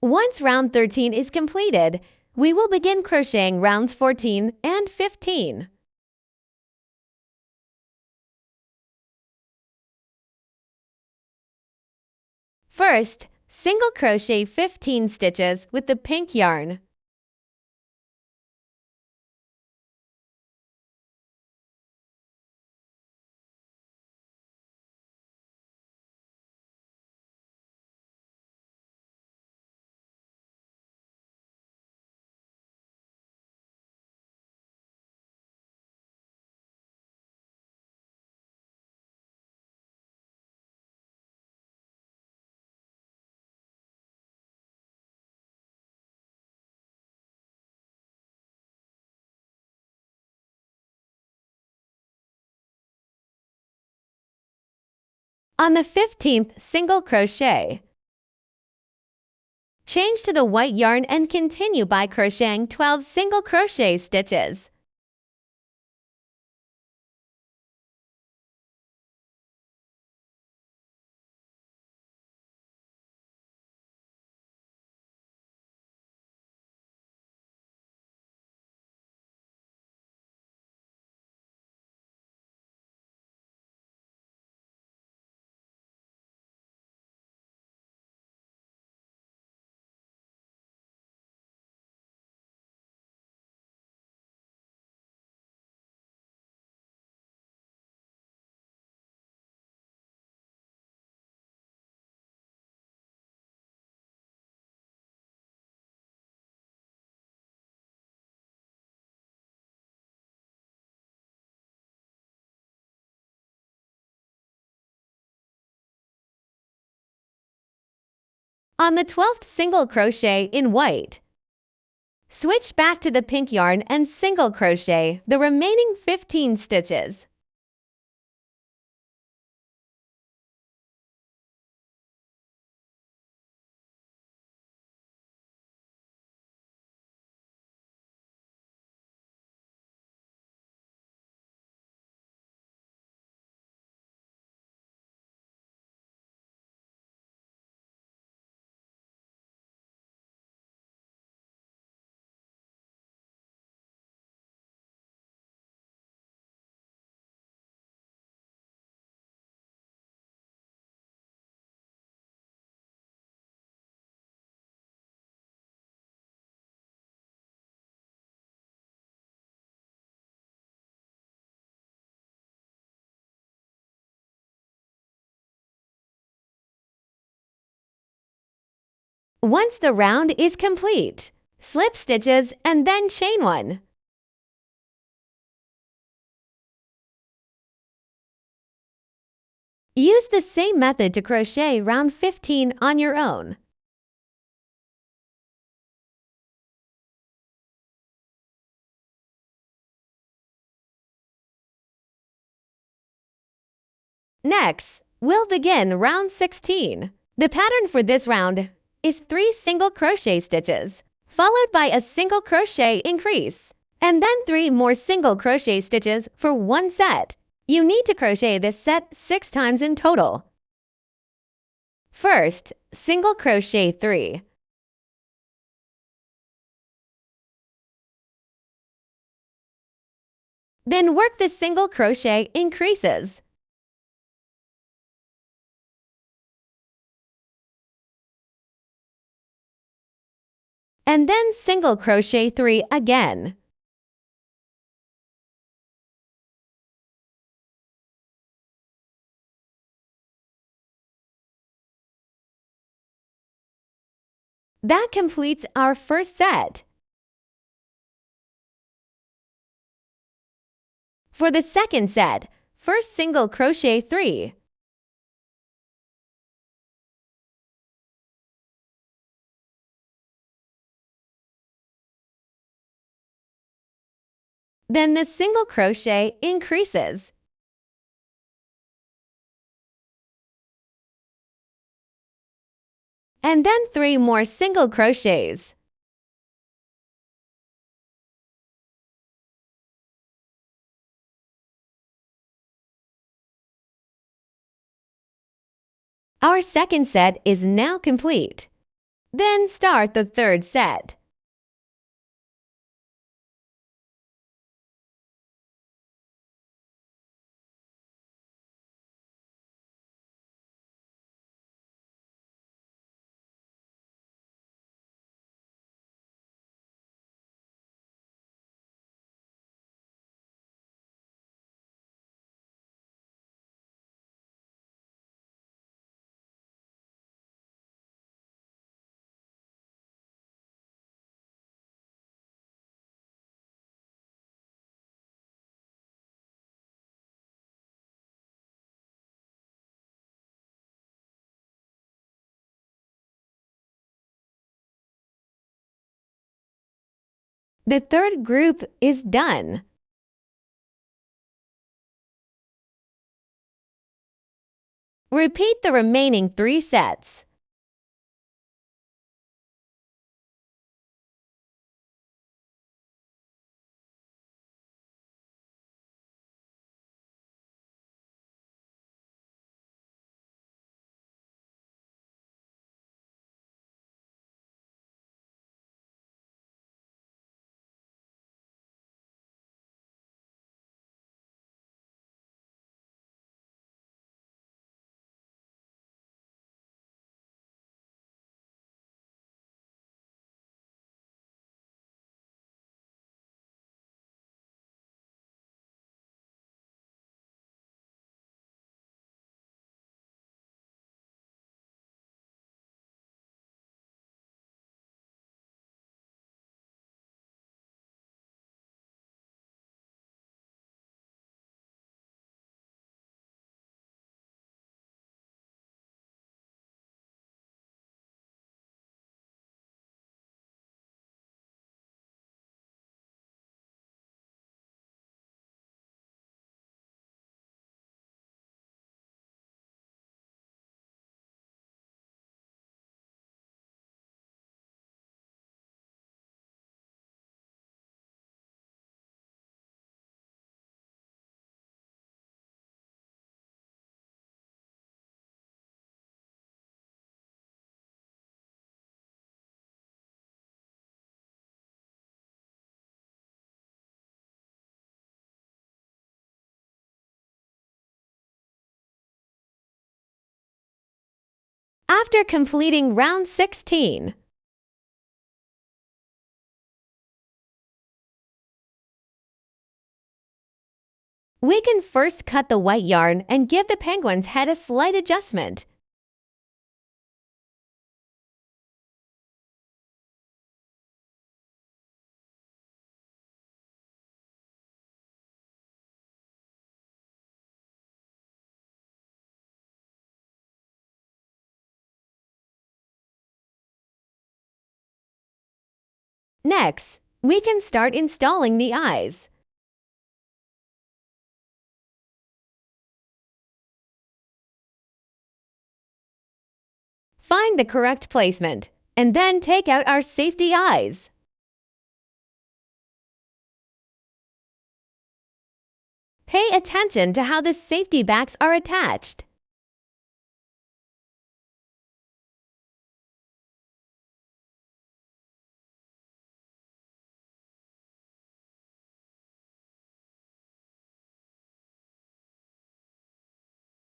Once round 13 is completed, we will begin crocheting rounds 14 and 15. First, single crochet 15 stitches with the pink yarn. On the 15th single crochet, change to the white yarn and continue by crocheting 12 single crochet stitches. On the 12th single crochet in white, switch back to the pink yarn and single crochet the remaining 15 stitches. Once the round is complete, slip stitches and then chain one. Use the same method to crochet round 15 on your own. Next, we'll begin round 16. The pattern for this round is 3 single crochet stitches, followed by a single crochet increase, and then 3 more single crochet stitches for one set. You need to crochet this set 6 times in total. First, single crochet 3. Then work the single crochet increases. And then single crochet 3 again. That completes our first set. For the second set, first single crochet 3. Then the single crochet increases. And then 3 more single crochets. Our second set is now complete. Then start the third set. The third group is done. Repeat the remaining 3 sets. After completing round 16, we can first cut the white yarn and give the penguin's head a slight adjustment. Next, we can start installing the eyes. Find the correct placement, and then take out our safety eyes. Pay attention to how the safety backs are attached.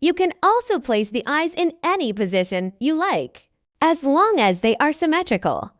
You can also place the eyes in any position you like, as long as they are symmetrical.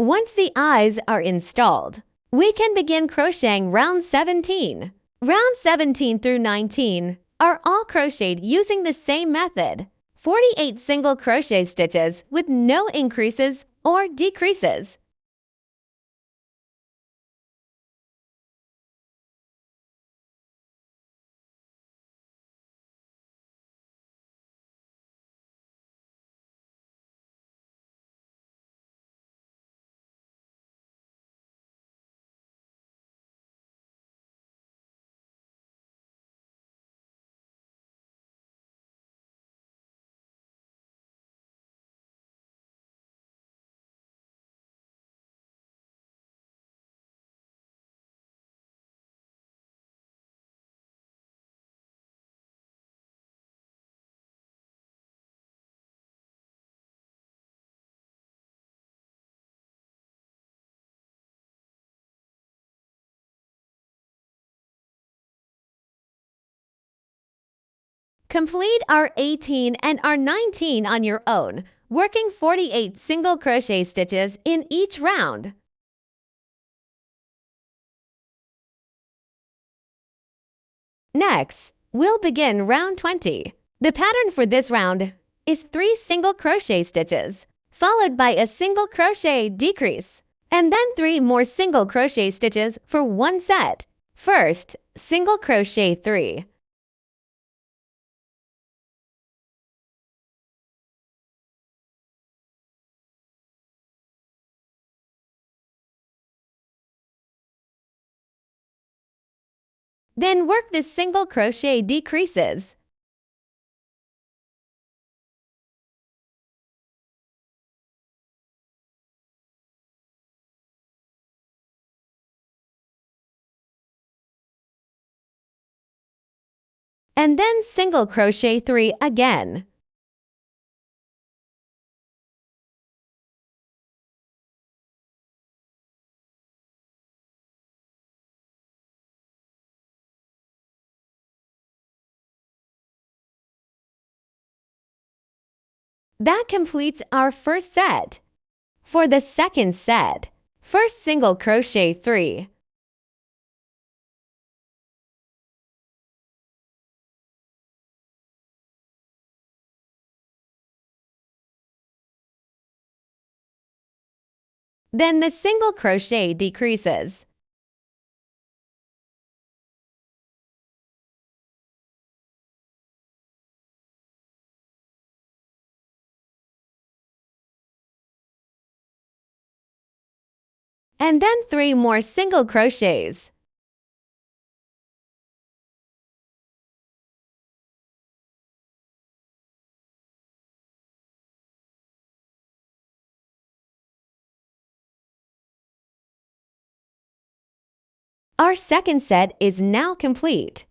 Once the eyes are installed, we can begin crocheting round 17. Round 17 through 19 are all crocheted using the same method. 48 single crochet stitches with no increases or decreases. Complete our 18 and our 19 on your own, working 48 single crochet stitches in each round. Next, we'll begin round 20. The pattern for this round is 3 single crochet stitches, followed by a single crochet decrease, and then 3 more single crochet stitches for one set. First, single crochet 3. Then work the single crochet decreases. And then single crochet 3 again. That completes our first set. For the second set, first single crochet 3. Then the single crochet decreases. And then 3 more single crochets. Our second set is now complete.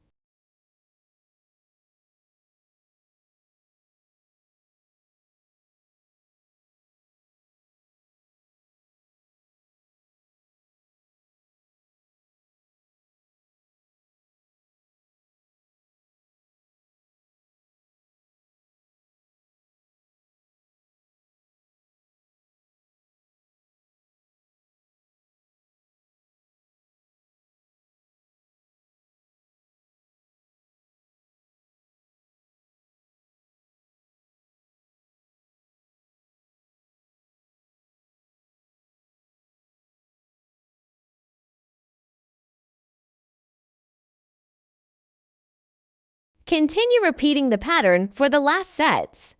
Continue repeating the pattern for the last sets.